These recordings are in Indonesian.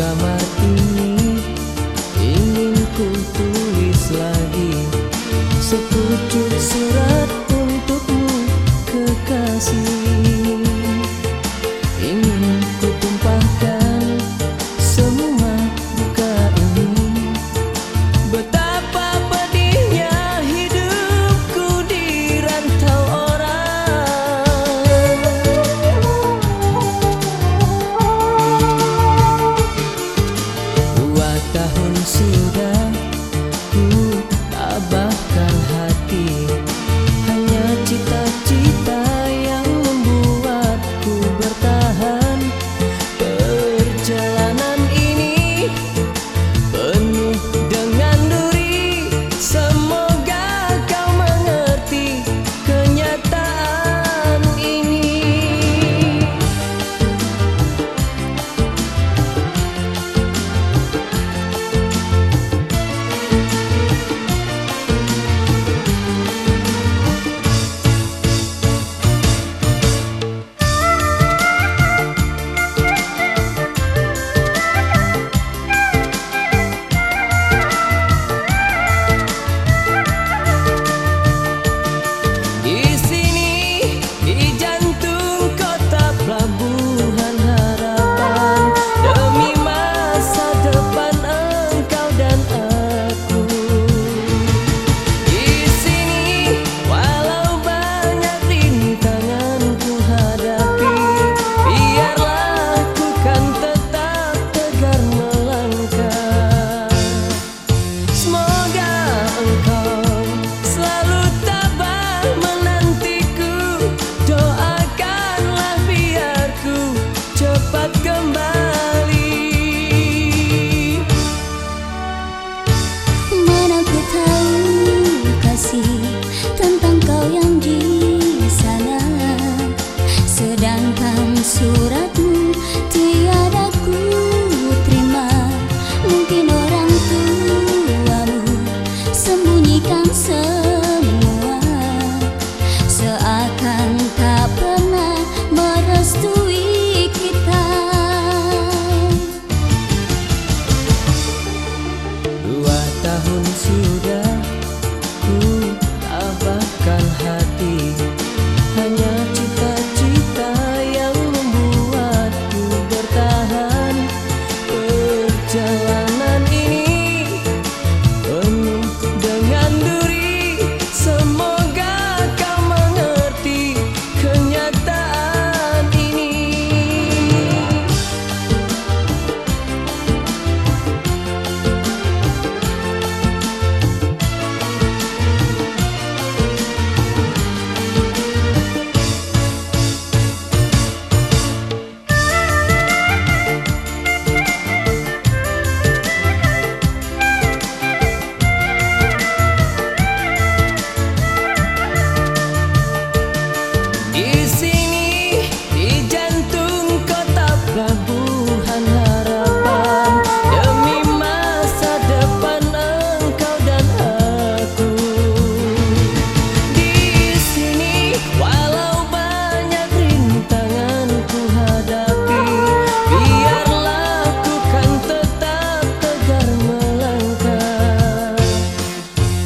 kamar ini ingin ku tulis lagi sepucuk surat untukmu kekasih. Ingin ku tumpahkan semua duka ini, betapa pedihnya hidupku di rantau orang. 2 tahun sudah ku tabahkan hati, hanya cita-cita yang membuatku bertahan. Perjalanan ini penuh dengan duri, semoga kau mengerti kenyataan ini. Tentang kau yang di sana, sedangkan suratmu tiada ku terima. Mungkin orang tuamu sembunyikan semua, seakan tak pernah merestui kita. 2 tahun sudah ku tabahkan hati, hanya cita-cita yang membuatku bertahan. Perjalanan ini penuh dengan duri, semoga kau mengerti kenyataan ini. Di sini, di jantung kota pelabuhan harapan, demi masa depan engkau dan aku. Di sini, walau banyak rintangan ku hadapi, biarlah ku kan tetap tegar melangkah.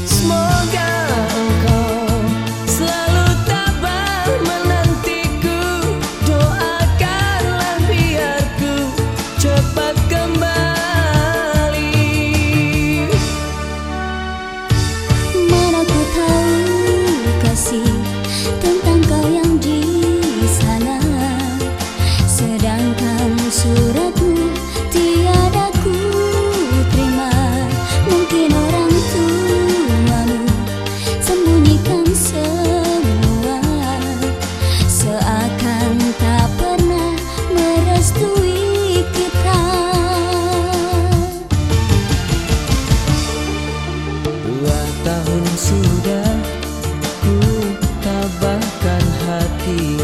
Semoga engkau selalu tabah menantiku, doakanlah biar ku cepat kembali. Mana ku tahu kasih tentang kau yang di sana, sedangkan suratmu tiada ku terima. Mungkin orang tuamu sembunyikan semua, seakan tak pernah merestui kita. 2 tahun sudah ku tabahkan hati,